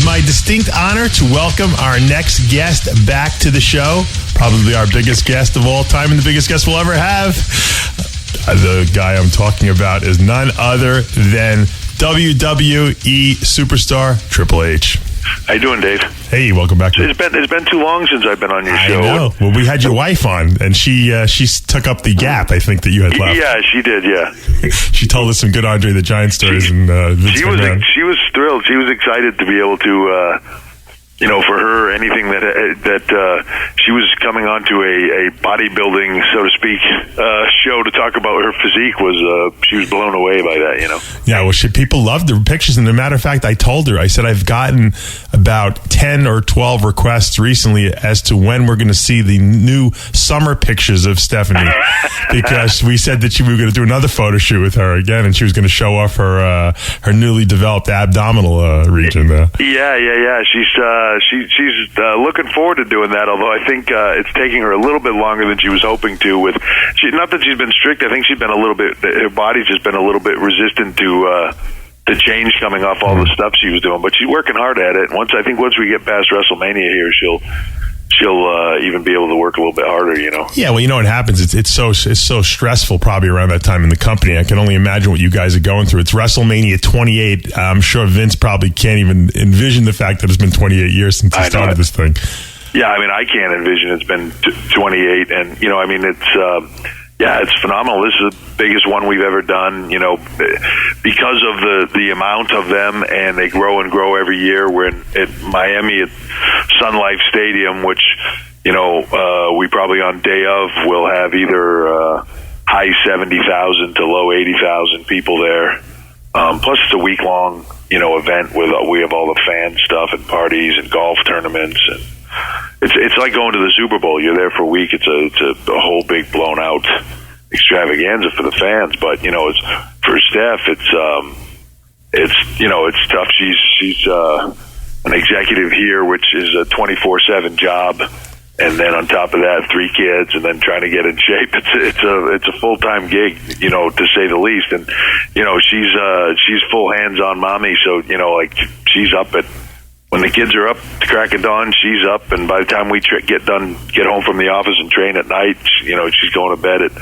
my distinct honor to welcome our next guest back to the show. Probably our biggest guest of all time and the biggest guest we'll ever have. The guy I'm talking about is none other than WWE superstar Triple H. How you doing, Dave? Hey, welcome back. It's been too long since I've been on your show. I know. Well, we had your wife on, and she took up the gap, I think, that you had left. Yeah, she did, yeah. She told us some good Andre the Giant stories. She was thrilled. She was excited to be able to, for her, anything that she was coming on to a bodybuilding, so to speak, show to talk about her physique she was blown away by that, Yeah, well, people loved the pictures. And as a matter of fact, I told her, I said, I've gotten about 10 or 12 requests recently as to when we're going to see the new summer pictures of Stephanie. Because we said that we were going to do another photo shoot with her again, and she was going to show off her newly developed abdominal region there. Yeah. She's looking forward to doing that, although I think it's taking her a little bit longer than she was hoping to. Not that she's been strict, I think she's been her body's just been a little bit resistant to change coming off all the stuff she was doing, but she's working hard at it. Once we get past WrestleMania here, she'll even be able to work a little bit harder, Yeah, well, you know what happens? It's so stressful probably around that time in the company. I can only imagine what you guys are going through. It's WrestleMania 28. I'm sure Vince probably can't even envision the fact that it's been 28 years since he started this thing. Yeah, I mean, I can't envision it's been 28, and it's phenomenal. This is the biggest one we've ever done, because of the amount of them, and they grow and grow every year. We're at Miami at Sun Life Stadium, which, we probably on day of will have either high 70,000 to low 80,000 people there. Plus it's a week-long, event with we have all the fan stuff and parties and golf tournaments, and it's like going to the Super Bowl. You're there for a week. It's a whole big blown out extravaganza for the fans. But it's for Steph. It's tough. She's an executive here, which is a 24/7 job, and then on top of that, 3 kids, and then trying to get in shape. It's a full-time gig, to say the least. And she's full hands-on mommy. So she's up at. When the kids are up to crack of dawn, she's up, and by the time we get home from the office and train at night, she's going to bed at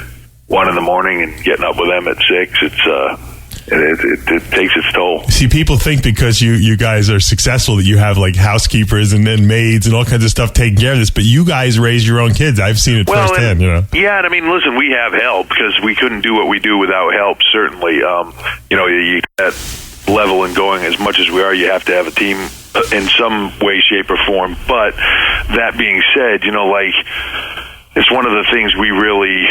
1 a.m. and getting up with them at 6. It takes its toll. See, people think because you guys are successful that you have like housekeepers and then maids and all kinds of stuff taking care of this, but you guys raise your own kids. I've seen it firsthand. Yeah, and I mean, listen, we have help because we couldn't do what we do without help. Certainly, you at level and going as much as we are, you have to have a team in some way, shape, or form. But that being said, it's one of the things we really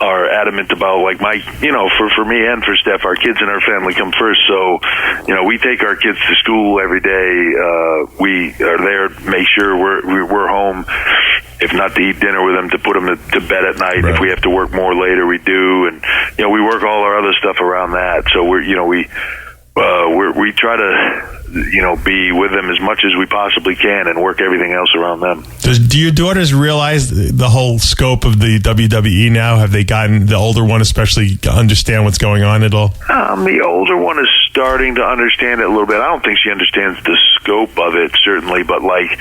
are adamant about. Like for me and for Steph, our kids and our family come first. So, we take our kids to school every day. We are there to make sure we're home. If not to eat dinner with them, to put them to bed at night. Right. If we have to work more later, we do. And we work all our other stuff around that. So we try to be with them as much as we possibly can and work everything else around them. Do your daughters realize the whole scope of the WWE now? Have they gotten, the older one especially, understand what's going on at all? The older one is starting to understand it a little bit. I don't think she understands the scope of it, certainly, but I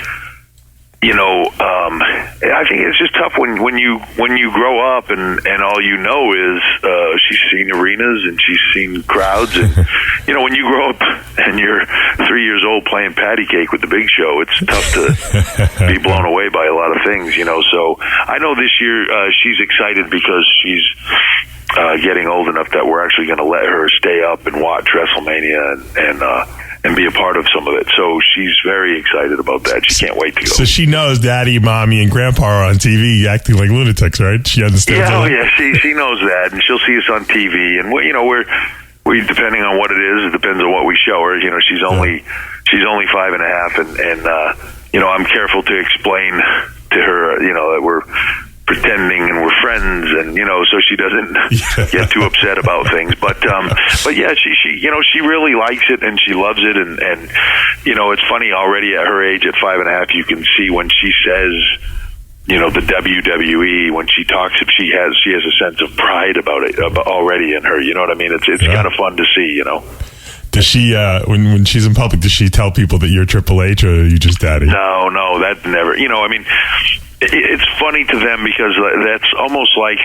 think it's just tough when you grow up and all is she's seen arenas and she's seen crowds, and when you grow up and you're 3 years old playing patty cake with the Big Show, it's tough to be blown away by a lot of things. So I know this year she's excited because she's getting old enough that we're actually going to let her stay up and watch WrestleMania and be a part of some of it. So she's very excited about that. She can't wait to go. So she knows Daddy, Mommy, and Grandpa are on TV acting like lunatics, right? She understands that? Yeah, she knows that, and she'll see us on TV. And we depending on what it is, it depends on what we show her. She's only 5.5, and I'm careful to explain to her, that we're pretending and we're friends, and so she doesn't get too upset about things. But yeah, she really likes it and she loves it, and it's funny, already at her age at 5.5, you can see when she says the WWE, when she talks, she has a sense of pride about it already in her. You know what I mean? It's kind of fun to see. Does she, when she's in public, does she tell people that you're Triple H, or are you just Daddy? No, that never. I mean, it's funny to them because that's almost like.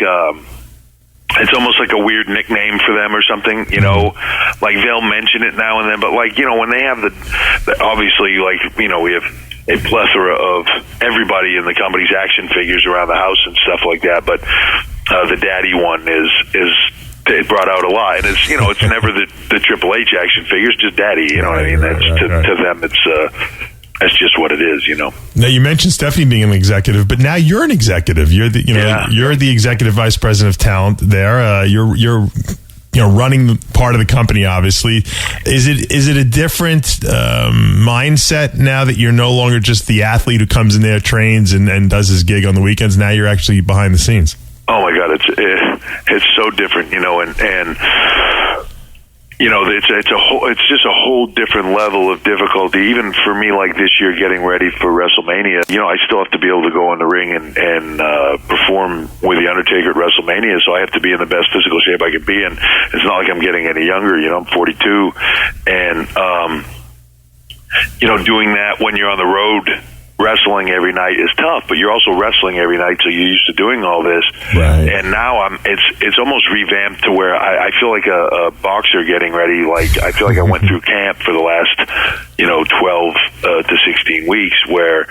It's almost like a weird nickname for them or something, like they'll mention it now and then, but like, when they have obviously, like, we have a plethora of everybody in the company's action figures around the house and stuff like that, but the Daddy one is it brought out a lot, and it's it's never the Triple H action figures, just Daddy, you know what I mean? That's to them, it's that's just what it is, Now, you mentioned Stephanie being an executive, but now you're an executive. You're the you're the executive vice president of talent there. You're running part of the company. Obviously, is it a different mindset now that you're no longer just the athlete who comes in there, trains, and does his gig on the weekends? Now you're actually behind the scenes. Oh my God, it's so different, and. It's just a whole different level of difficulty. Even for me, like this year, getting ready for WrestleMania, I still have to be able to go in the ring and perform with the Undertaker at WrestleMania. So I have to be in the best physical shape I can be, and it's not like I'm getting any younger. I'm 42, and doing that when you're on the road. Wrestling every night is tough, but you're also wrestling every night, so you're used to doing all this. Right. And now it's almost revamped to where I feel like a boxer getting ready. Like I feel like I went through camp for the last 12 to 16 weeks, where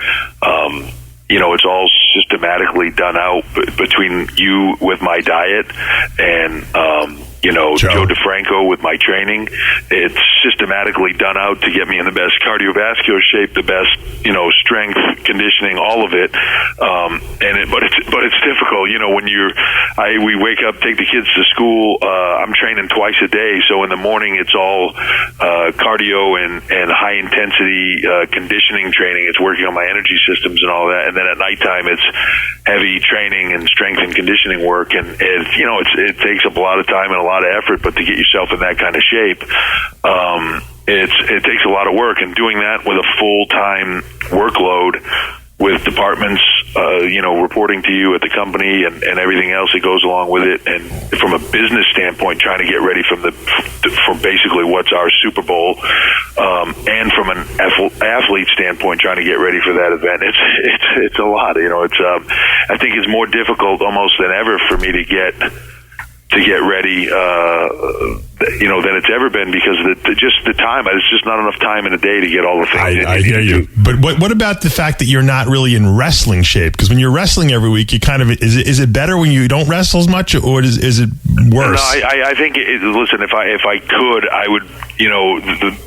it's all systematically done out between you with my diet and Joe DeFranco with my training. It's systematically done out to get me in the best cardiovascular shape, the best, strength, conditioning, all of it. But it's difficult, when we wake up, take the kids to school. I'm training twice a day. So in the morning, it's all cardio and high intensity conditioning training. It's working on my energy systems and all that. And then at nighttime, it's heavy training and strength and conditioning work. And it takes up a lot of time and a lot of effort, but to get yourself in that kind of shape, it takes a lot of work, and doing that with a full-time workload with departments, reporting to you at the company and everything else that goes along with it. And from a business standpoint, trying to get ready from basically what's our Super Bowl, and from an athlete standpoint, trying to get ready for that event. It's a lot, I think it's more difficult almost than ever for me to get ready, than it's ever been, because the time, it's just not enough time in a day to get all the things. I hear you. But what about the fact that you're not really in wrestling shape? Because when you're wrestling every week, you kind of, is it better when you don't wrestle as much, or is it worse? No, I think, listen, if I could, I would,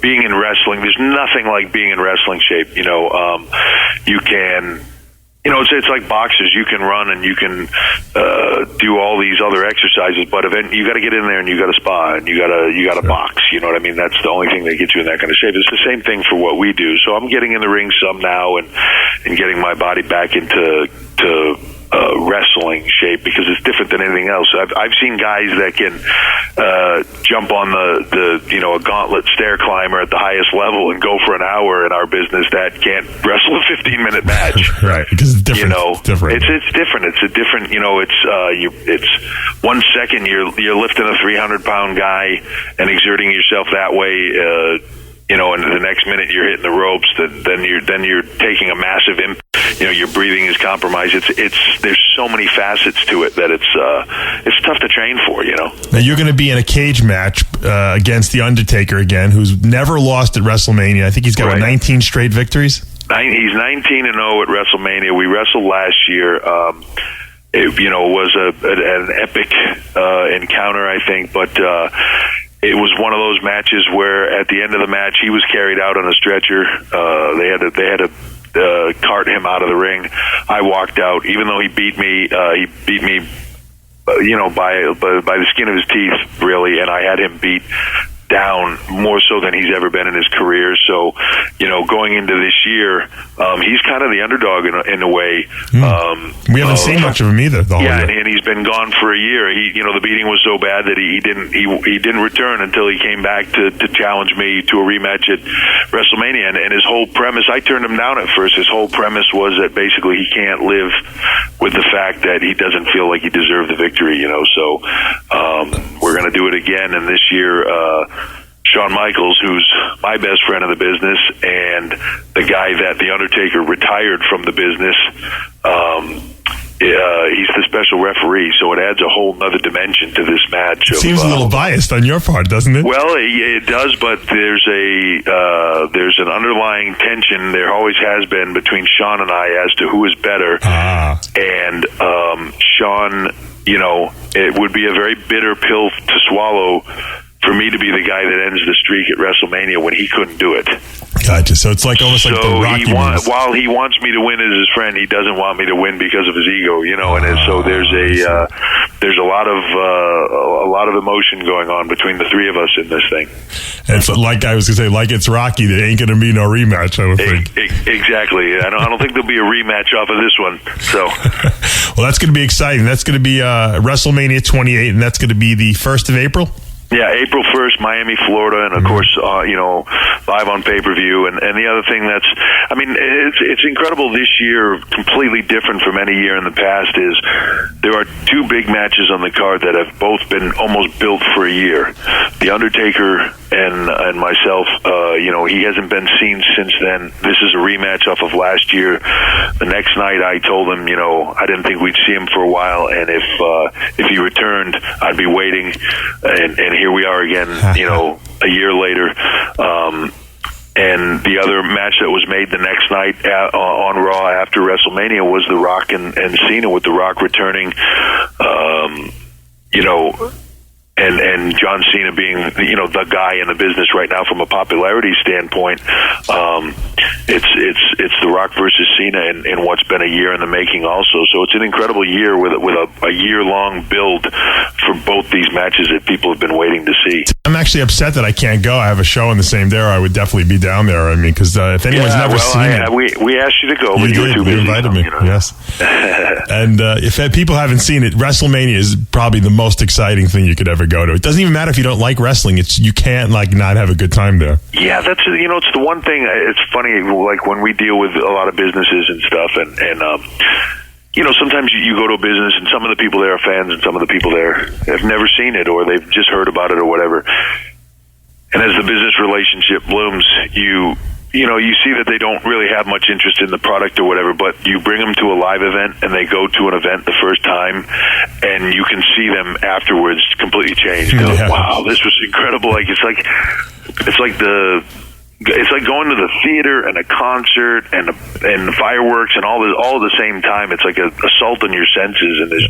being in wrestling, there's nothing like being in wrestling shape. You can, it's like boxers. You can run and you can do all these other exercises, but you got to get in there and you got to spa and you got to box. You know what I mean? That's the only thing that gets you in that kind of shape. It's the same thing for what we do. So I'm getting in the ring some now and getting my body back into wrestling shape, because it's different than anything else. I've seen guys that can jump on a gauntlet stair climber at the highest level and go for an hour in our business that can't wrestle a 15-minute match. Right, because it's different. It's different. It's a different. It's 1 second you're lifting a 300-pound guy and exerting yourself that way. And the next minute you're hitting the ropes. Then you're taking a massive impact. Your breathing is compromised. There's so many facets to it that it's tough to train for. Now you're going to be in a cage match against the Undertaker again, who's never lost at WrestleMania. I think he's got 19 straight victories. He's 19-0 at WrestleMania. We wrestled last year. It was an epic encounter, I think, but. It was one of those matches where at the end of the match he was carried out on a stretcher. They had to cart him out of the ring. I walked out, even though he beat me. He beat me, by the skin of his teeth, really, and I had him beat down more so than he's ever been in his career. So, going into this year, he's kind of the underdog in a way. We haven't seen much of him either. And he's been gone for a year. The beating was so bad that he didn't return until he came back to challenge me to a rematch at WrestleMania. And his whole premise, I turned him down at first. His whole premise was that basically he can't live with the fact that he doesn't feel like he deserved the victory. So we're going to do it again, and this year. Shawn Michaels, who's my best friend in the business, and the guy that the Undertaker retired from the business. He's the special referee, so it adds a whole other dimension to this match. Seems a little biased on your part, doesn't it? Well, it does, but there's an underlying tension. There always has been between Shawn and I as to who is better. And Shawn, it would be a very bitter pill to swallow for me to be the guy that ends the streak at WrestleMania when he couldn't do it. Gotcha. So it's like almost like the Rocky movies. While he wants me to win as his friend, he doesn't want me to win because of his ego, and so there's a lot of emotion going on between the three of us in this thing. And so, like I was going to say, like it's Rocky, there ain't going to be no rematch, I would think. Exactly. I don't think there'll be a rematch off of this one. So, well, that's going to be exciting. That's going to be WrestleMania 28, and that's going to be the 1st of April. Yeah, April 1st, Miami, Florida, and of course, live on pay-per-view. And the other thing it's incredible this year, completely different from any year in the past, is there are two big matches on the card that have both been almost built for a year. The Undertaker and myself, he hasn't been seen since then. This is a rematch off of last year. The next night I told him, I didn't think we'd see him for a while, and if he returned, I'd be waiting. And here we are again, a year later. And the other match that was made the next night on Raw after WrestleMania was The Rock and Cena, with The Rock returning, and John Cena being, the guy in the business right now from a popularity standpoint. It's The Rock versus Cena in what's been a year in the making also. So it's an incredible year with a year-long build for both these matches that people have been waiting to see. I'm actually upset that I can't go. I have a show on the same day, or I would definitely be down there. I mean, because if anyone's never seen it... We asked you to go, but you were too busy. You invited me, yes. And if people haven't seen it, WrestleMania is probably the most exciting thing you could ever go to. It doesn't even matter if you don't like wrestling. You can't not have a good time there. Yeah, that's it's the one thing. It's funny, like when we deal with a lot of businesses and stuff, and sometimes you go to a business and some of the people there are fans and some of the people there have never seen it or they've just heard about it or whatever. And as the business relationship blooms, you see that they don't really have much interest in the product or whatever, but you bring them to a live event and they go to an event the first time and you can see them afterwards completely changed. They're like, wow, this was incredible. It's like going to the theater and a concert and fireworks and all at the same time. It's like an assault on your senses, and there's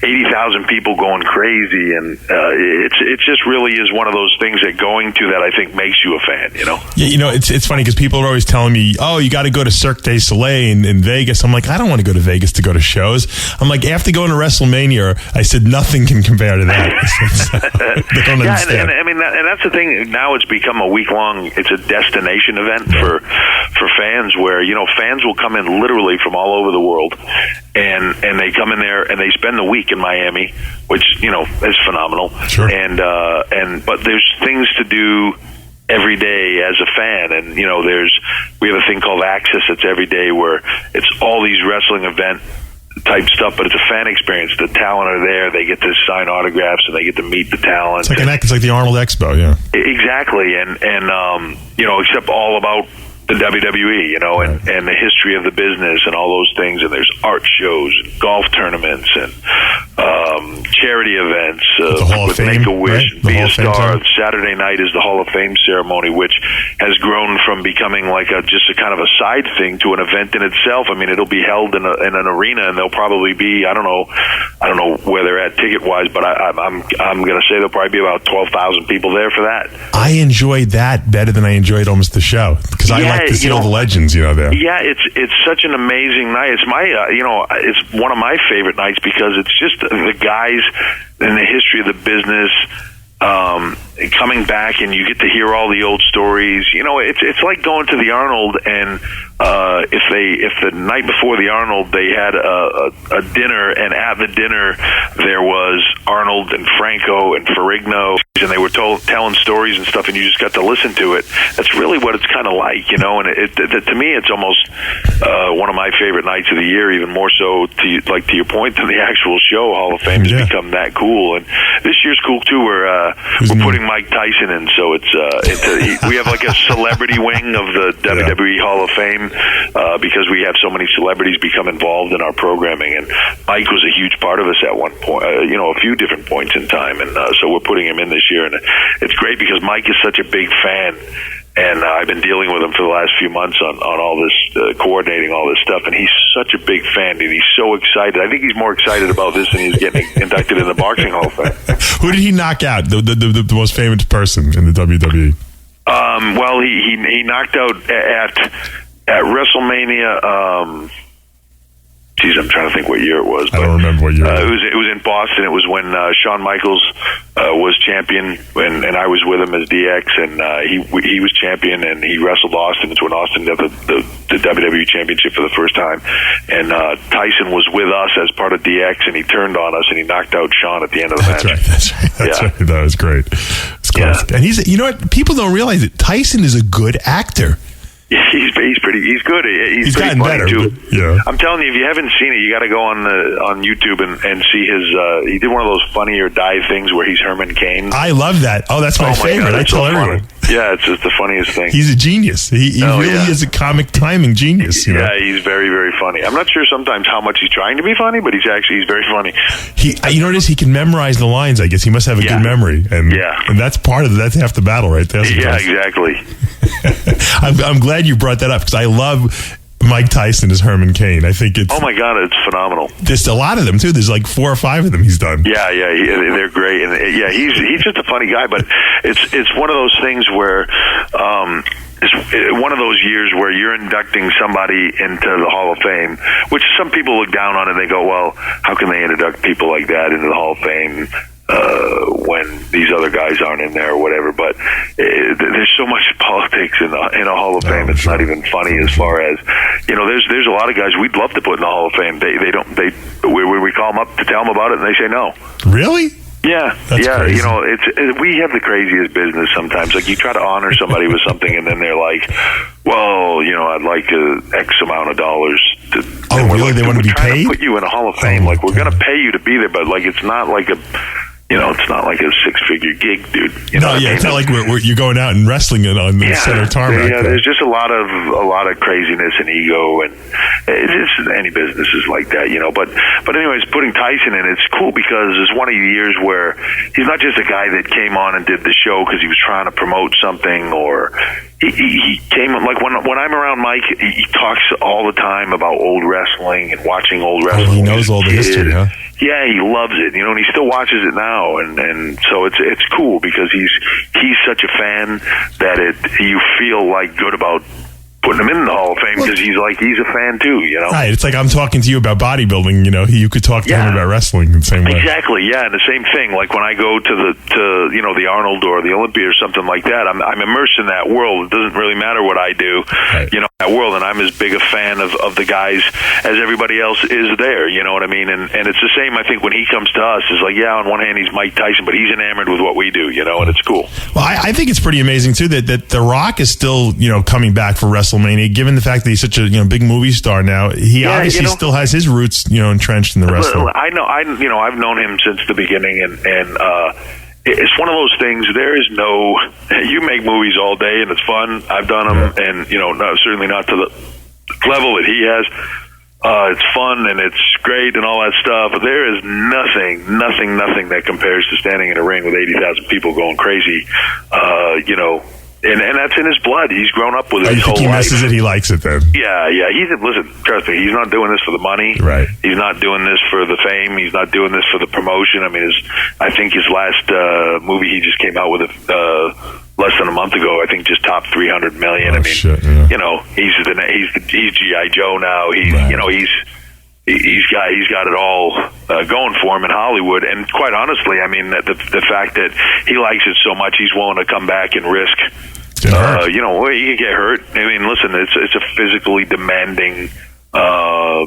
80,000 people going crazy, and it just really is one of those things that going to that I think makes you a fan. Yeah, it's funny because people are always telling me, oh, you got to go to Cirque du Soleil in Vegas. I'm like, I don't want to go to Vegas to go to shows. I'm like, after going to WrestleMania, I said nothing can compare to that. They don't understand. And that's the thing. Now it's become a week-long. It's a destination event for fans where fans will come in literally from all over the world and they come in there and they spend the week in Miami, which is phenomenal. Sure. But there's things to do every day as a fan, and we have a thing called Access. It's every day where it's all these wrestling event type stuff, but it's a fan experience. The talent are there. They get to sign autographs and they get to meet the talent. It's like the Arnold Expo, yeah. Exactly, and except all about the WWE, and the history of the business and all those things. And there's art shows, and golf tournaments, and charity events with Make-A-Wish, right? Be a Star. Saturday night is the Hall of Fame ceremony, which has grown from becoming like just a kind of a side thing to an event in itself. I mean, it'll be held in an arena, and there'll probably be I don't know where they're at ticket wise, but I'm going to say there'll probably be about 12,000 people there for that. I enjoyed that better than I enjoyed almost the show because I like to see all the legends, there. Yeah, it's such an amazing night. It's my it's one of my favorite nights because it's just the guys in the history of the business coming back, and you get to hear all the old stories. It's like going to the Arnold and if the night before the Arnold they had a dinner, and at the dinner there was Arnold and Franco and Ferrigno, and they were telling stories and stuff, and you just got to listen to it. That's really what it's kind of like, you know. And to me, it's almost one of my favorite nights of the year, even more so to your point than the actual show. Hall of Fame has become that cool, and this year's cool too. We're putting Mike Tyson in, so we have like a celebrity wing of the WWE Hall of Fame because we have so many celebrities become involved in our programming, and Mike was a huge part of us at one point, a few different points in time, and so we're putting him in this year, and it's great because Mike is such a big fan. And I've been dealing with him for the last few months on all this, coordinating all this stuff. And he's such a big fan, and he's so excited. I think he's more excited about this than he's getting inducted in the Boxing Hall of Fame. Who did he knock out, the most famous person in the WWE? Well, he knocked out at WrestleMania. I'm trying to think what year it was. But, I don't remember what year it was. It was in Boston. It was when Shawn Michaels was champion, and I was with him as DX, and he was champion, and he wrestled Austin. It's when Austin got the WWE Championship for the first time, and Tyson was with us as part of DX, and he turned on us, and he knocked out Shawn at the end of the match. That's right. That was great. It's close. Yeah. And you know what? People don't realize it. Tyson is a good actor. He's good. He's gotten better too. Yeah. I'm telling you, if you haven't seen it, you got to go on YouTube and see his. He did one of those Funny or Die things where he's Herman Cain. I love that. Oh, that's my favorite. God, I tell everyone. Yeah, it's just the funniest thing. He's a genius. He really is a comic timing genius. You know? Yeah, he's very, very funny. I'm not sure sometimes how much he's trying to be funny, but he's very funny. You know what it is? He can memorize the lines. I guess he must have a good memory, and that's part of it. That's half the battle, right there. Yeah, exactly. I'm glad you brought that up because I love Mike Tyson as Herman Cain. I think it's... Oh, my God, it's phenomenal. There's a lot of them, too. There's like 4 or 5 of them he's done. Yeah, they're great. And he's just a funny guy, but it's one of those things where... it's one of those years where you're inducting somebody into the Hall of Fame, which some people look down on and they go, well, how can they induct people like that into the Hall of Fame when these other guys aren't in there or whatever? But there's so much politics in a Hall of Fame. It's not even funny as far as, there's a lot of guys we'd love to put in the Hall of Fame. We call them up to tell them about it and they say no. Really? Yeah, That's crazy. We have the craziest business sometimes. Like you try to honor somebody with something, and then they're like, "Well, I'd like X amount of dollars." Really? They want to be paid? To put you in a Hall of Fame. Like we're going to pay you to be there, but like it's not like a. It's not like a 6-figure gig, dude. It's not like you're going out and wrestling it on the center tarmac. Yeah, there's just a lot of craziness and ego, and it's just any business is like that, But anyways, putting Tyson in, it's cool because it's one of the years where he's not just a guy that came on and did the show because he was trying to promote something, or he came like when I'm around Mike, he talks all the time about old wrestling and watching old wrestling. He knows all the history, huh? Yeah, he loves it, and he still watches it now, and so it's cool because he's such a fan that you feel like good about putting him in the Hall of Fame because he's a fan too, Right, it's like I'm talking to you about bodybuilding, you could talk to him about wrestling the same way. Exactly, yeah, and the same thing. Like when I go to the Arnold or the Olympia or something like that, I'm immersed in that world. It doesn't really matter what I do, that world, and I'm as big a fan of the guys as everybody else is there. You know what I mean? And it's the same. I think when he comes to us, it's like, on one hand he's Mike Tyson, but he's enamored with what we do, and it's cool. Well, I think it's pretty amazing too that The Rock is still coming back for WrestleMania, given the fact that he's such a big movie star now. He obviously still has his roots entrenched in the wrestling. I know I've known him since the beginning, and it's one of those things. There is no, you make movies all day and it's fun. I've done them, and certainly not to the level that he has. It's fun and it's great and all that stuff. But there is nothing that compares to standing in a ring with 80,000 people going crazy. And that's in his blood. He's grown up with it his whole life. He misses it. He likes it then. Yeah. Listen, trust me. He's not doing this for the money. Right. He's not doing this for the fame. He's not doing this for the promotion. I mean, I think his last movie he just came out with less than a month ago. I think just topped 300 million. He's G.I. Joe now. He's got it all going for him in Hollywood, and quite honestly, I mean, the fact that he likes it so much, he's willing to come back and risk You know, you can get hurt. I mean, listen, it's a physically demanding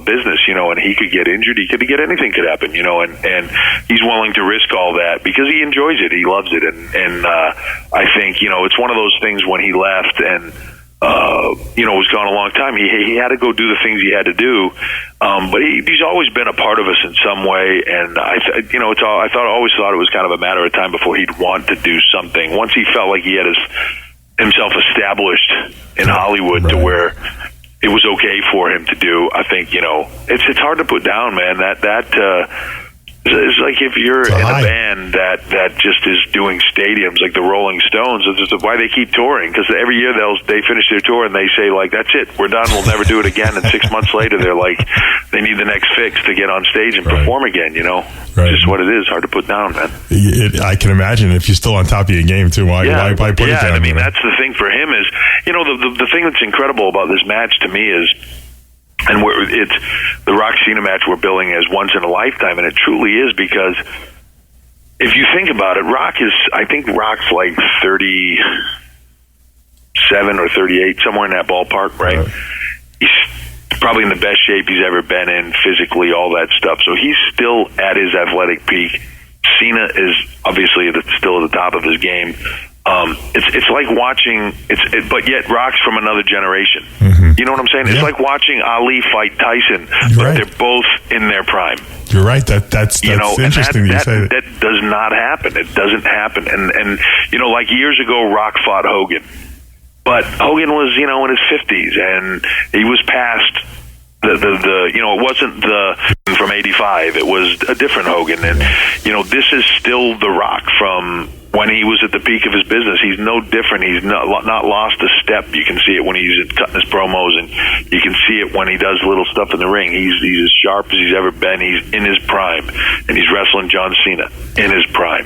business, you know, and he could get injured. He could get anything could happen, you know, and he's willing to risk all that because he enjoys it. He loves it. And I think, you know, it's one of those things when he left and, you know, was gone a long time. He had to go do the things he had to do. But he's always been a part of us in some way. And I always thought it was kind of a matter of time before he'd want to do something. Once he felt like he had himself established in Hollywood to where it was okay for him to do. I think, you know, it's hard to put down, man. That it's like if you're in a band that just is doing stadiums like the Rolling Stones. It's just why they keep touring, because every year they finish their tour and they say, like, that's it, we're done, we'll never do it again. And 6 months later, they're like, they need the next fix to get on stage and perform again. You know, just what it is. Hard to put down, man. I can imagine if you're still on top of your game too. Why put it down? I mean, that's the thing for him is, you know, the thing that's incredible about this match to me is. And it's the Rock Cena match we're billing as once in a lifetime, and it truly is, because if you think about it, I think Rock's like 37 or 38, somewhere in that ballpark, right? He's probably in the best shape he's ever been in, physically, all that stuff. So he's still at his athletic peak. Cena is obviously still at the top of his game. It's like watching, but yet Rock's from another generation. Mm-hmm. You know what I'm saying? Yeah. It's like watching Ali fight Tyson, but they're both in their prime. You're right. That's you know, interesting. That does not happen. It doesn't happen. And you know, like years ago, Rock fought Hogan, but Hogan was, you know, in his 50s, and he was past the you know, it wasn't the from 85. It was a different Hogan, and you know, this is still the Rock from when he was at the peak of his business. He's no different. He's not lost a step. You can see it when he's cutting his promos, and you can see it when he does little stuff in the ring. He's as sharp as he's ever been. He's in his prime, and he's wrestling John Cena in his prime.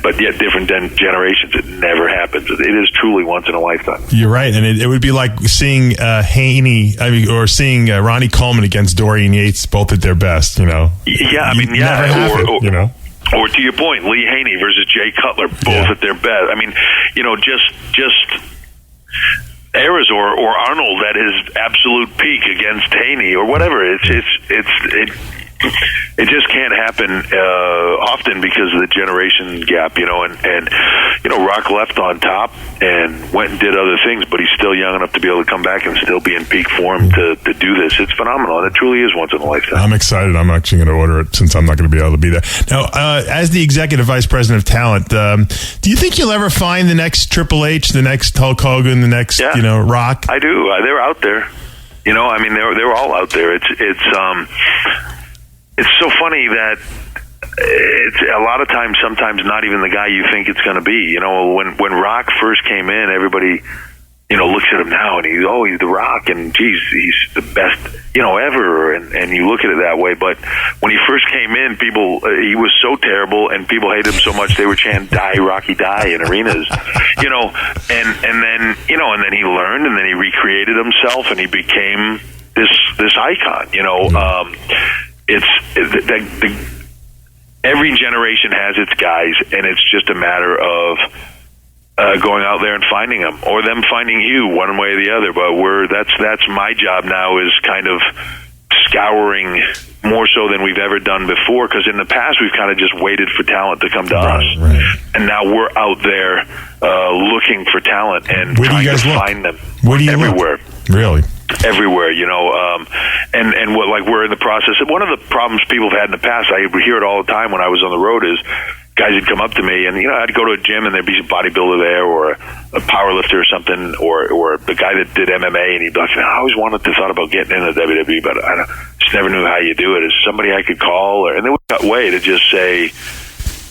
But yet different generations. It never happens. It is truly once in a lifetime. You're right, and it would be like seeing Haney, or seeing Ronnie Coleman against Dorian Yates, both at their bst. You know. Yeah, I mean, you know. Or to your point, Lee Haney versus Jay Cutler, both at their best. I mean, you know, just eras or Arnold at his absolute peak against Haney or whatever. It just can't happen often because of the generation gap, you know. And you know, Rock left on top and went and did other things, but he's still young enough to be able to come back and still be in peak form to do this. It's phenomenal, and it truly is once in a lifetime. I'm excited. I'm actually going to order it since I'm not going to be able to be there. Now, as the executive vice president of talent, do you think you'll ever find the next Triple H, the next Hulk Hogan, the next you know, Rock? I do. They're out there. You know, I mean, they're all out there. It's so funny that it's a lot of times, sometimes not even the guy you think it's going to be. You know, when Rock first came in, everybody, you know, looks at him now and he's The Rock, and geez, he's the best, you know, ever. And you look at it that way. But when he first came in, he was so terrible, and people hated him so much they were chanting "Die, Rocky, die" in arenas, you know. And then, you know, and then he learned, and then he recreated himself, and he became this icon, you know. Every generation has its guys, and it's just a matter of going out there and finding them, or them finding you, one way or the other. But that's my job now, is kind of scouring more so than we've ever done before, because in the past we've kind of just waited for talent to come to us, and now we're out there looking for talent and trying to find them. Where do you everywhere? Look? Really? Everywhere, you know, and what, like, we're in the process. One of the problems people have had in the past, I hear it all the time when I was on the road, is guys would come up to me, and you know, I'd go to a gym and there'd be a bodybuilder there, or a power lifter or something, or the guy that did MMA, and he'd be like, I always thought about getting into WWE, but I just never knew how you do it. Is somebody I could call? And then we got way to just say,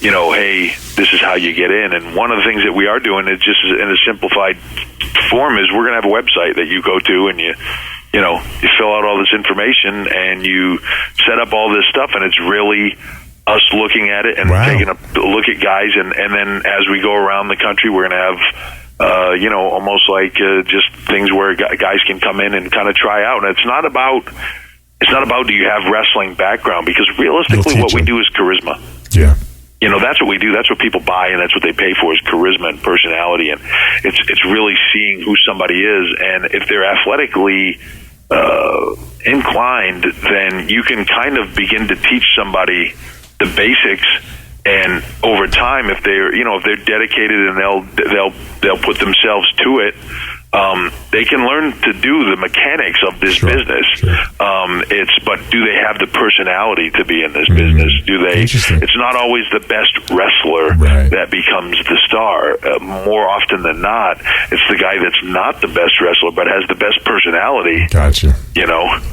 you know, hey, this is how you get in. And one of the things that we are doing is just in a simplified form is we're going to have a website that you go to, and you fill out all this information and you set up all this stuff, and it's really us looking at it and taking a look at guys, and then as we go around the country, we're going to have you know, almost like just things where guys can come in and kind of try out. And it's not about do you have wrestling background, because realistically what we do is charisma. Yeah. that's what we do. That's what people buy, and that's what they pay for, is charisma and personality. And it's really seeing who somebody is. And if they're athletically inclined, then you can kind of begin to teach somebody the basics. And over time, if they're dedicated and they'll put themselves to it, they can learn to do the mechanics of this business. Sure. But do they have the personality to be in this business? Do they? It's not always the best wrestler that becomes the star. More often than not, it's the guy that's not the best wrestler but has the best personality. Gotcha.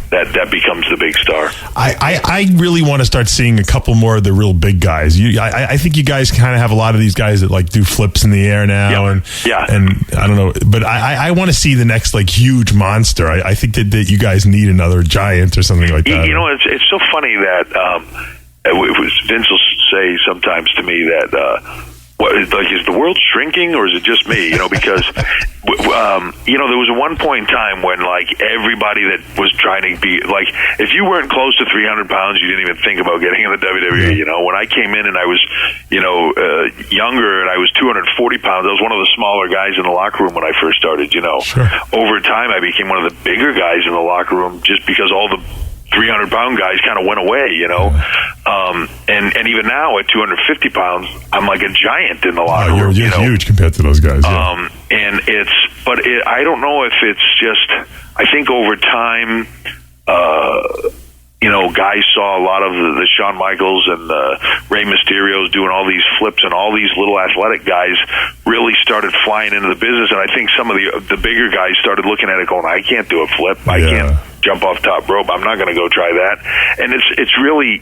That becomes the big star. I really want to start seeing a couple more of the real big guys. I think you guys kind of have a lot of these guys that like do flips in the air now, and I don't know, but I want to see the next like huge monster. I think that you guys need another giant or something like that. It's so funny that Vince will say sometimes to me that is the world shrinking or is it just me? Because there was one point in time when like everybody that was trying to be like, if you weren't close to 300 pounds, you didn't even think about getting in the WWE. When I came in and I was younger and I was 240 pounds, I was one of the smaller guys in the locker room when I first started. Sure. Over time I became one of the bigger guys in the locker room just because all the 300-pound guys kind of went away, and even now at 250 pounds, I'm like a giant in the locker room. You're huge compared to those guys. Yeah. I don't know if it's just, I think over time, guys saw a lot of the Shawn Michaels and Rey Mysterios doing all these flips, and all these little athletic guys really started flying into the business. And I think some of the bigger guys started looking at it going, I can't do a flip. I can't jump off top rope. I'm not going to go try that. And it's really,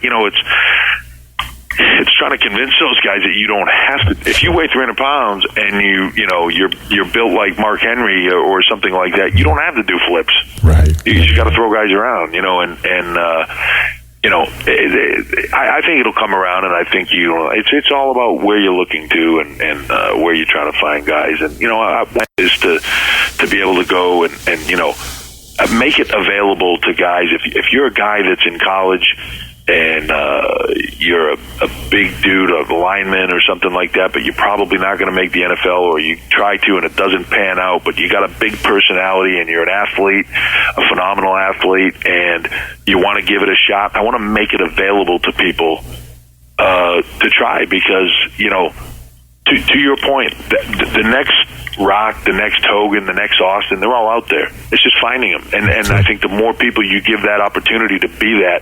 it's trying to convince those guys that you don't have to. If you weigh 300 pounds and you're built like Mark Henry or something like that, you don't have to do flips. Right. You just got to throw guys around, I think it'll come around, and I think it's all about where you're looking to and where you're trying to find guys, and our plan is to be able to go and make it available to guys. If you're a guy that's in college and you're a big dude, a lineman or something like that, but you're probably not going to make the NFL, or you try to and it doesn't pan out, but you got a big personality and you're an athlete, a phenomenal athlete, and you want to give it a shot, I want to make it available to people to try, because, to your point, the next Rock, the next Hogan, the next Austin, they're all out there. It's just finding them. And I think the more people you give that opportunity to be that,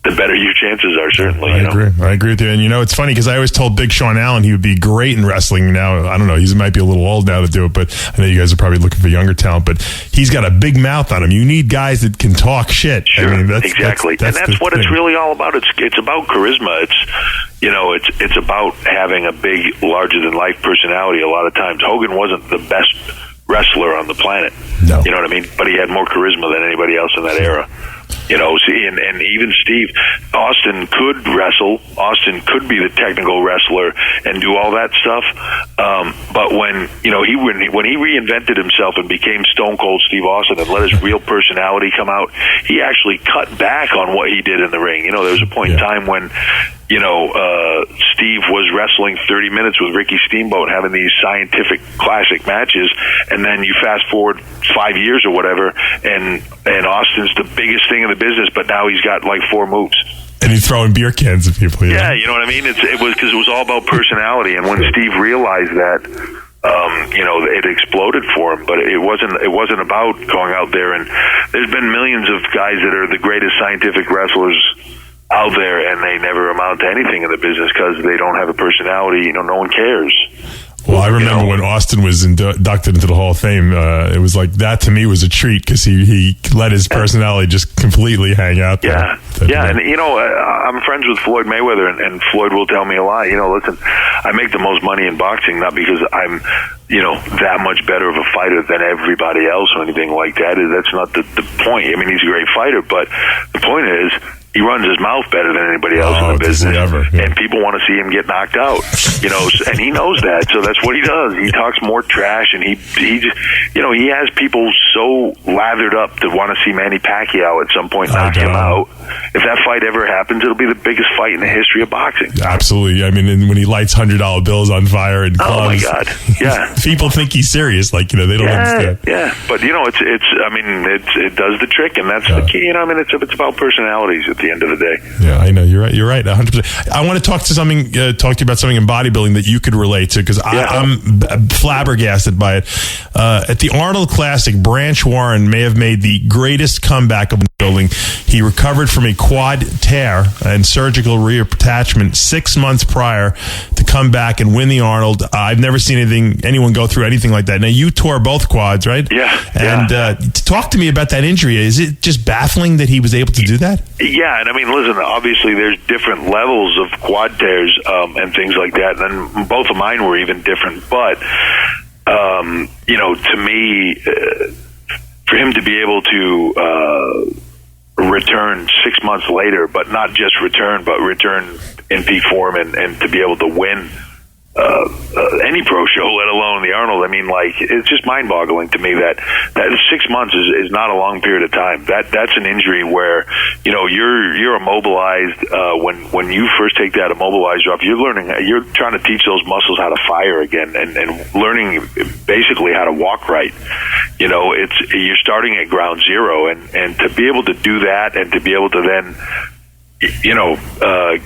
the better your chances are, certainly. I agree with you. And, it's funny because I always told Big Sean Allen he would be great in wrestling. Now, I don't know, he might be a little old now to do it, but I know you guys are probably looking for younger talent, but he's got a big mouth on him. You need guys that can talk shit. Sure, exactly. That's what it's really all about. It's about charisma. It's about having a big, larger-than-life personality a lot of times. Hogan wasn't the best wrestler on the planet. No. You know what I mean? But he had more charisma than anybody else in that era. And even Steve, Austin could wrestle. Austin could be the technical wrestler and do all that stuff. But when he reinvented himself and became Stone Cold Steve Austin and let his real personality come out, he actually cut back on what he did in the ring. There was a point in time when Steve was wrestling 30 minutes with Ricky Steamboat, having these scientific classic matches, and then you fast forward 5 years or whatever, and Austin's the biggest thing in the business, but now he's got like 4 moves. And he's throwing beer cans at people. Yeah, you know what I mean? It was because it was all about personality, and when Steve realized that, it exploded for him. But it wasn't about going out there. And there's been millions of guys that are the greatest scientific wrestlers out there, and they never amount to anything in the business because they don't have a personality. No one cares. Well, I remember when Austin was inducted into the Hall of Fame, it was like, that to me was a treat because he let his personality just completely hang out there. And I'm friends with Floyd Mayweather, and Floyd will tell me a lot. Listen, I make the most money in boxing not because I'm that much better of a fighter than everybody else or anything like that. That's not the point. I mean, he's a great fighter, but the point is, he runs his mouth better than anybody else in the business, and people want to see him get knocked out. And he knows that, so that's what he does. He talks more trash, and he just, he has people so lathered up to want to see Manny Pacquiao at some point knock him out. If that fight ever happens, it'll be the biggest fight in the history of boxing. Absolutely. I mean, when he lights $100 bills on fire in clubs, oh my God, yeah, people think he's serious. Like, they don't understand. Yeah, but it does the trick, and that's the key. It's about personalities at the end of the day. Yeah, I know. You're right. 100%. I want to talk to you about something in bodybuilding that you could relate to, because I'm flabbergasted by it. At the Arnold Classic, Branch Warren may have made the greatest comeback of bodybuilding. He recovered from a quad tear and surgical reattachment 6 months prior to come back and win the Arnold. I've never seen anyone go through anything like that. Now, you tore both quads, right? Yeah. And talk to me about that injury. Is it just baffling that he was able to do that? Yeah, and listen, obviously there's different levels of quad tears and things like that, and both of mine were even different. But, to me, for him to be able to return 6 months later, but not just return, but return in peak form and to be able to win any pro show, let alone the Arnold. It's just mind-boggling to me that 6 months is not a long period of time. That's an injury where you're immobilized. When you first take that immobilizer off, you're trying to teach those muscles how to fire again, and learning basically how to walk right. You're starting at ground zero, and to be able to do that, and to be able to then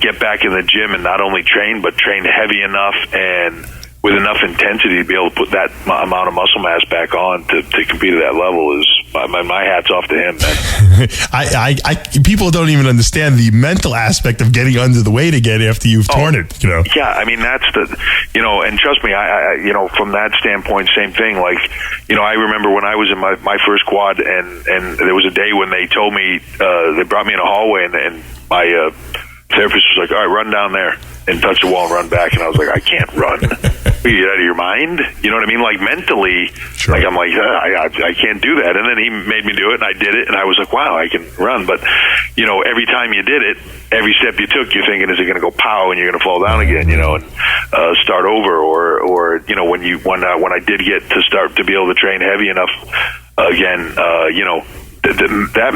get back in the gym and not only train, but train heavy enough and with enough intensity to be able to put that amount of muscle mass back on to compete at that level is my hat's off to him, man. People don't even understand the mental aspect of getting under the weight again after you've torn it. Yeah, that's and trust me, I from that standpoint, same thing. I remember when I was in my first quad, and there was a day when they told me they brought me in a hallway, and my therapist was like, "All right, run down there and touch the wall and run back." And I was like, "I can't run." Are you out of your mind? You know what I mean? Mentally, sure. I'm like, I can't do that. And then he made me do it, and I did it, and I was like, wow, I can run. But every time you did it, every step you took, you're thinking, is it going to go pow and you're going to fall down again? And start over, or when I did get to start to be able to train heavy enough again, that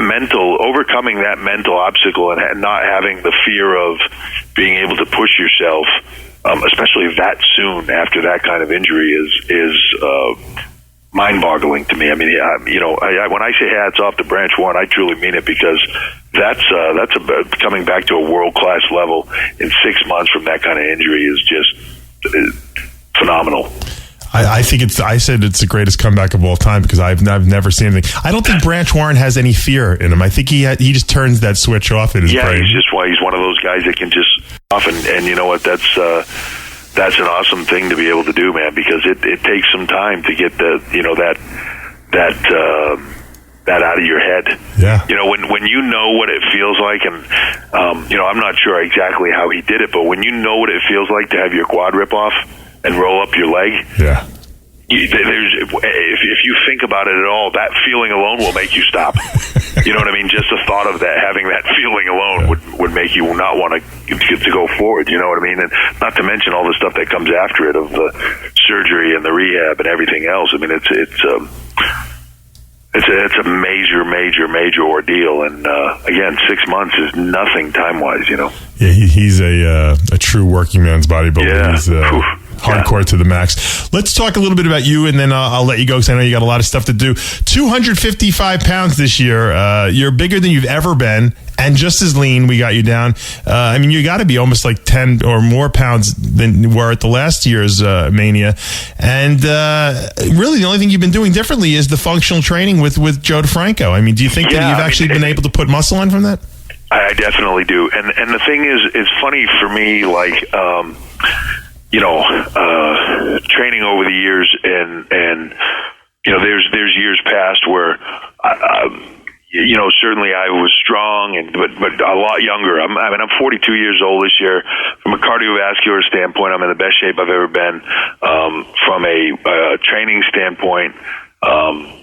overcoming that mental obstacle and not having the fear of being able to push yourself, especially that soon after that kind of injury, is mind-boggling to me. When I say hats off to Branch Warren, I truly mean it, because that's coming back to a world-class level in 6 months from that kind of injury is just phenomenal. I think I said it's the greatest comeback of all time, because I've never seen anything. I don't think Branch Warren has any fear in him. I think he just turns that switch off in his brain. He's one of those guys that can just off, and you know what? That's an awesome thing to be able to do, man, because it takes some time to get that out of your head. Yeah. When you know what it feels like, and I'm not sure exactly how he did it, but when you know what it feels like to have your quad rip off and roll up your leg, yeah. If you think about it at all, that feeling alone will make you stop. You know what I mean? Just the thought of that, having that feeling alone would make you not want to go forward. You know what I mean? And not to mention all the stuff that comes after it, of the surgery and the rehab and everything else. It's a major ordeal, and again, 6 months is nothing time-wise, Yeah, he's a true working man's bodybuilder. Yeah. He's hardcore to the max. Let's talk a little bit about you, and then I'll let you go, because I know you got a lot of stuff to do. 255 pounds this year. You're bigger than you've ever been, and just as lean. We got you down. You got to be almost like 10 or more pounds than you were at the last year's Mania. And really, the only thing you've been doing differently is the functional training with Joe DeFranco. Do you think that you've actually been able to put muscle on from that? I definitely do. And the thing is, it's funny for me, training over the years, and there's years past where certainly I was strong, but a lot younger. I'm 42 years old this year. From a cardiovascular standpoint, I'm in the best shape I've ever been. From a training standpoint, I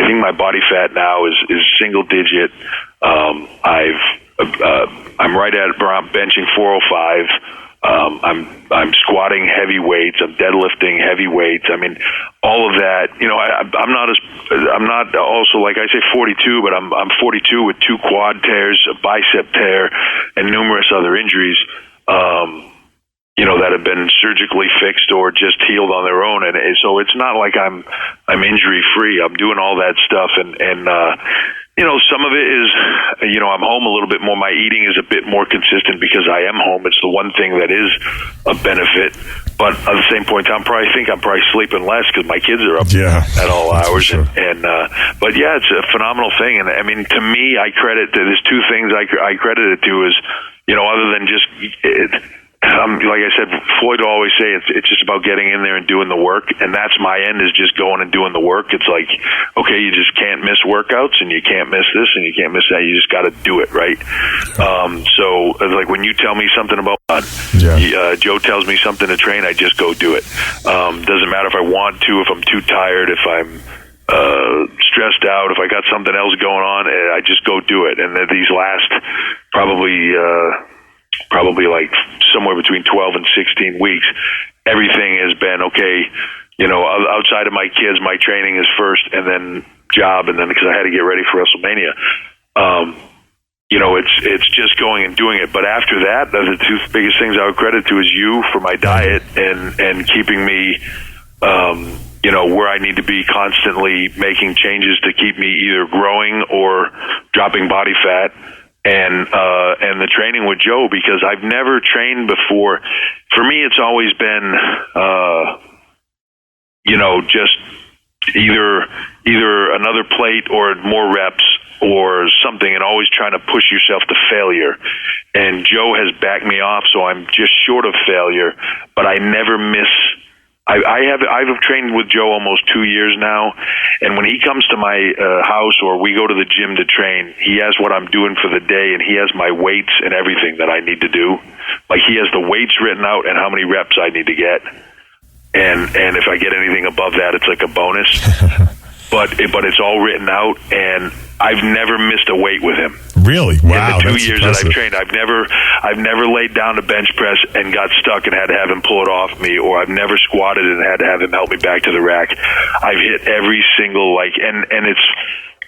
think my body fat now is single digit. I'm right at around benching 405. I'm squatting heavy weights. I'm deadlifting heavy weights. I mean, all of that. You know, I'm not also, like I say 42, but I'm 42 with 2 quad tears, a bicep tear, and numerous other injuries. You know, that have been surgically fixed or just healed on their own, and so it's not like I'm injury free. I'm doing all that stuff, and you know, some of it is, you know, I'm home a little bit more. My eating is a bit more consistent because I am home. It's the one thing that is a benefit. But at the same point in time, I'm probably sleeping less because my kids are up at all hours. Sure. But yeah, it's a phenomenal thing. And I mean, to me, there's 2 things I credit it to is, you know, other than just like I said, Floyd will always say it's just about getting in there and doing the work, and that's my end, is just going and doing the work. It's like, okay, you just can't miss workouts, and you can't miss this, and you can't miss that. You just got to do it, right? So it's like when you tell me something about Joe tells me something to train, I just go do it. Doesn't matter if I want to, if I'm too tired, if I'm stressed out, if I got something else going on, I just go do it. And these last probably like somewhere between 12 and 16 weeks, everything has been okay. You know, outside of my kids, my training is first, and then job, and then because I had to get ready for WrestleMania. You know, it's just going and doing it. But after that, the 2 biggest things I would credit to is you for my diet and keeping me, you know, where I need to be, constantly making changes to keep me either growing or dropping body fat. And the training with Joe, because I've never trained before. For me, it's always been, you know, just either another plate or more reps or something, and always trying to push yourself to failure. And Joe has backed me off, so I'm just short of failure, but I never miss. I've trained with Joe almost 2 years now, and when he comes to my house or we go to the gym to train, he has what I'm doing for the day, and he has my weights and everything that I need to do. Like, he has the weights written out and how many reps I need to get, and if I get anything above that, it's like a bonus. But it's all written out, and I've never missed a weight with him. Really? Wow. In the 2 years that I've trained, I've never laid down to bench press and got stuck and had to have him pull it off me, or I've never squatted and had to have him help me back to the rack. I've hit every single, and it's,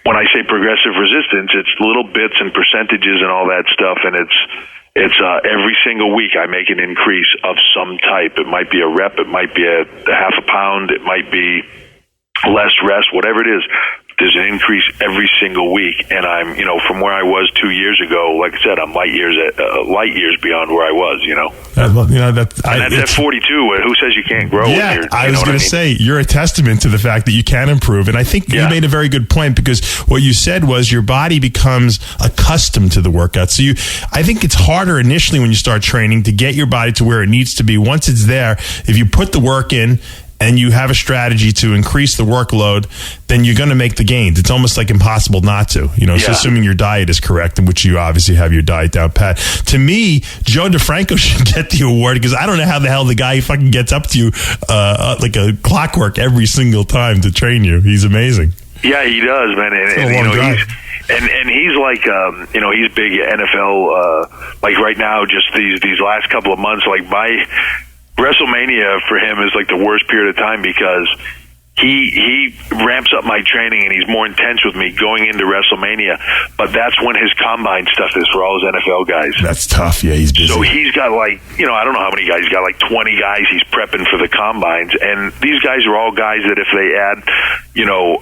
when I say progressive resistance, it's little bits and percentages and all that stuff, and it's every single week I make an increase of some type. It might be a rep, it might be a half a pound, it might be less rest, whatever it is. There's an increase every single week, and I'm, you know, from where I was 2 years ago, like I said, I'm light years beyond where I was, you know. You know, that's at 42. Who says you can't grow? Yeah, I was going to say, you're a testament to the fact that you can improve, and I think you made a very good point, because what you said was your body becomes accustomed to the workout. So I think it's harder initially when you start training to get your body to where it needs to be. Once it's there, if you put the work in and you have a strategy to increase the workload, then you're going to make the gains. It's almost like impossible not to, you know, so assuming your diet is correct, in which you obviously have your diet down pat. To me, Joe DeFranco should get the award, because I don't know how the hell the guy fucking gets up to you like a clockwork every single time to train you. He's amazing. Yeah, he does, man. And you know, he's like, you know, he's big NFL, like right now, just these last couple of months, like WrestleMania for him is like the worst period of time, because he ramps up my training and he's more intense with me going into WrestleMania. But that's when his combine stuff is for all his NFL guys. That's tough. Yeah, he's busy. So he's got like, you know, I don't know how many guys. He's got like 20 guys he's prepping for the combines. And these guys are all guys that if they add, you know,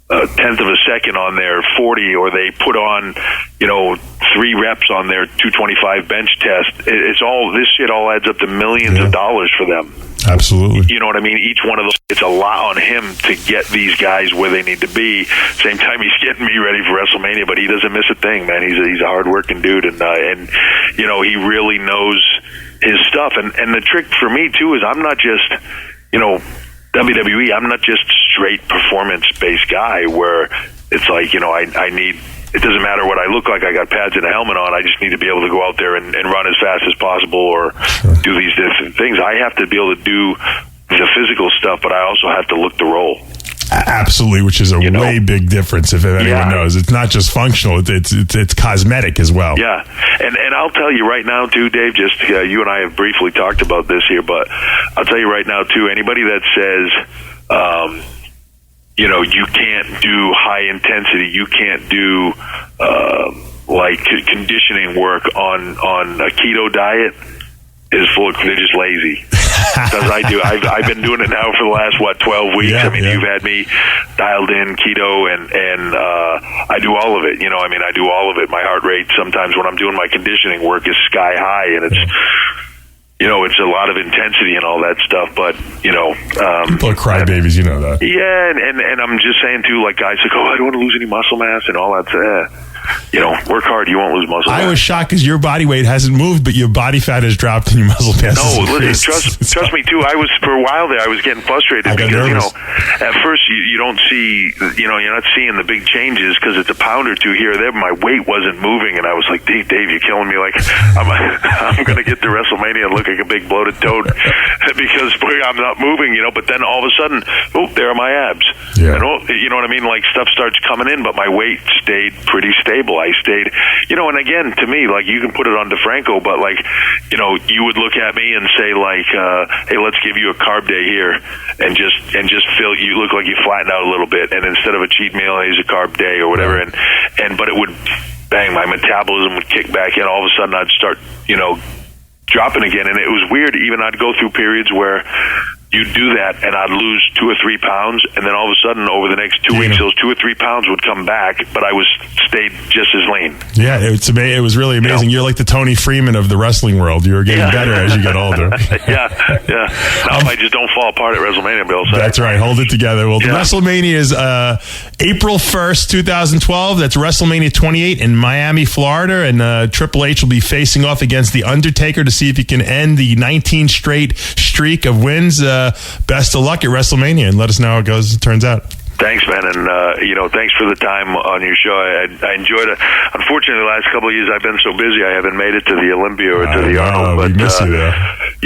a tenth of a second on their 40, or they put on, you know, 3 reps on their 225 bench test, it's all, this shit all adds up to millions of dollars for them. Absolutely. You know what I mean? Each one of those, it's a lot on him to get these guys where they need to be. Same time he's getting me ready for WrestleMania, but he doesn't miss a thing, man. He's a hard-working dude, and you know, he really knows his stuff. And the trick for me, too, is I'm not just, you know, WWE, I'm not just straight performance-based guy where it's like, you know, I need, it doesn't matter what I look like, I got pads and a helmet on, I just need to be able to go out there and run as fast as possible, or do these different things. I have to be able to do the physical stuff, but I also have to look the role. Absolutely, which is a way big difference if anyone knows. It's not just functional; it's cosmetic as well. Yeah, and I'll tell you right now too, Dave. Just you and I have briefly talked about this here, but I'll tell you right now too. Anybody that says, you can't do high intensity, you can't do like conditioning work on a keto diet is full of, they're just lazy. Because I've been doing it now for the last 12 weeks. You've had me dialed in keto, and I do all of it. I do all of it. My heart rate sometimes when I'm doing my conditioning work is sky high, and it's it's a lot of intensity and all that stuff. But people are crybabies, you know that. Yeah, and I'm just saying too, like guys like, I don't want to lose any muscle mass and all that. Work hard, you won't lose muscle mass. I was shocked because your body weight hasn't moved, but your body fat has dropped and your muscle mass has increased. Trust me too. I was, for a while there, I was getting frustrated because at first you don't see, you're not seeing the big changes because it's a pound or two here or there. But my weight wasn't moving, and I was like, Dave, you're killing me. Like I'm going to get to WrestleMania and look like a big bloated toad because I'm not moving. But then all of a sudden, there are my abs. Yeah. And, you know what I mean? Like stuff starts coming in, but my weight stayed pretty stable. I stayed, and again, to me, like you can put it on DeFranco, but like, you would look at me and say like, hey, let's give you a carb day here and just feel, you look like you flattened out a little bit. And instead of a cheat meal, here's a carb day or whatever. But it would bang, my metabolism would kick back in. All of a sudden I'd start, dropping again. And it was weird. Even I'd go through periods where you'd do that and I'd lose 2 or 3 pounds, and then all of a sudden over the next 2 weeks those 2 or 3 pounds would come back, but I stayed just as lean. Yeah, it was really amazing. You're like the Tony Freeman of the wrestling world. You're getting better as you get older. Yeah. Now I just don't fall apart at WrestleMania, Bill. So. That's right. Hold it together. Well, WrestleMania is April 1st, 2012. That's WrestleMania 28 in Miami, Florida, and Triple H will be facing off against the Undertaker to see if he can end the 19 straight streak of wins. Best of luck at WrestleMania, and let us know how it turns out. Thanks, man, and thanks for the time on your show. I enjoyed it. Unfortunately, the last couple of years I've been so busy, I haven't made it to the Olympia or to the Arnold. But we miss you there.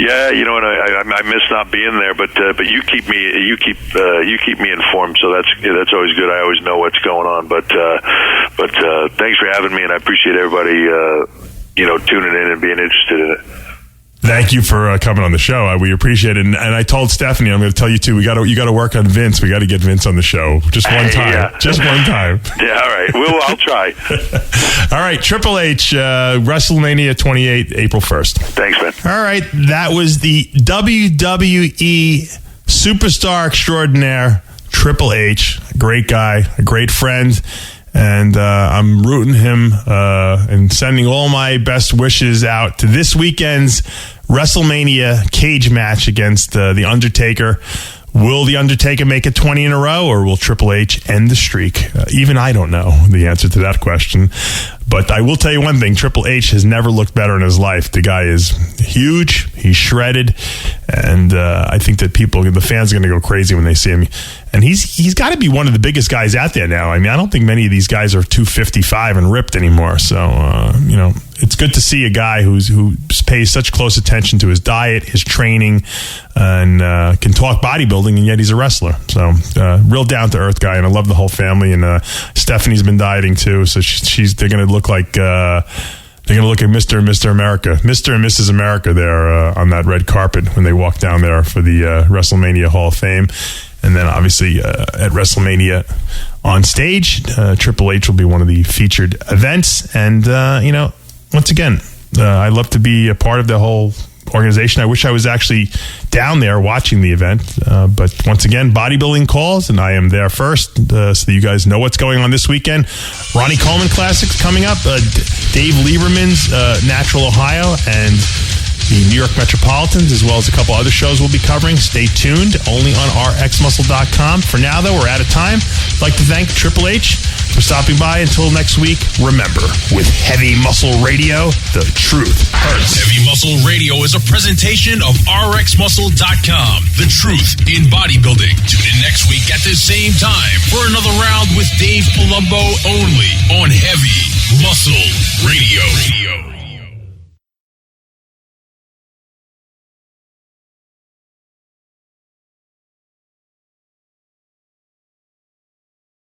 Yeah, and I miss not being there. But you keep me informed, so that's always good. I always know what's going on. But thanks for having me, and I appreciate everybody tuning in and being interested in it. Thank you for coming on the show. We appreciate it. And I told Stephanie, I'm going to tell you too, you got to work on Vince. We got to get Vince on the show. Just one time. Yeah. Just one time. Yeah, all right. I'll try. All right. Triple H, WrestleMania 28, April 1st. Thanks, man. All right. That was the WWE superstar extraordinaire, Triple H. A great guy, a great friend. And I'm rooting him and sending all my best wishes out to this weekend's WrestleMania cage match against The Undertaker. Will The Undertaker make it 20 in a row, or will Triple H end the streak? Even I don't know the answer to that question. But I will tell you one thing. Triple H has never looked better in his life. The guy is huge. He's shredded. And I think that the fans are going to go crazy when they see him. And he's got to be one of the biggest guys out there now. I mean, I don't think many of these guys are 255 and ripped anymore. So, it's good to see a guy who pays such close attention to his diet, his training, and can talk bodybuilding, and yet he's a wrestler. So, real down-to-earth guy, and I love the whole family. And Stephanie's been dieting too, so they're going to look like they're going to look at Mr. and Mr. America, Mr. and Mrs. America there on that red carpet when they walk down there for the WrestleMania Hall of Fame. And then obviously at WrestleMania on stage, Triple H will be one of the featured events. And, once again, I love to be a part of the whole organization. I wish I was actually down there watching the event. But once again, Bodybuilding calls, and I am there first so that you guys know what's going on this weekend. Ronnie Coleman Classics coming up. Dave Lieberman's Natural Ohio, and the New York Metropolitans, as well as a couple other shows we'll be covering. Stay tuned, only on rxmuscle.com. For now, though, we're out of time. I'd like to thank Triple H for stopping by. Until next week, remember, with Heavy Muscle Radio, the truth hurts. Heavy Muscle Radio is a presentation of rxmuscle.com. The truth in bodybuilding. Tune in next week at the same time for another round with Dave Palumbo, only on Heavy Muscle Radio.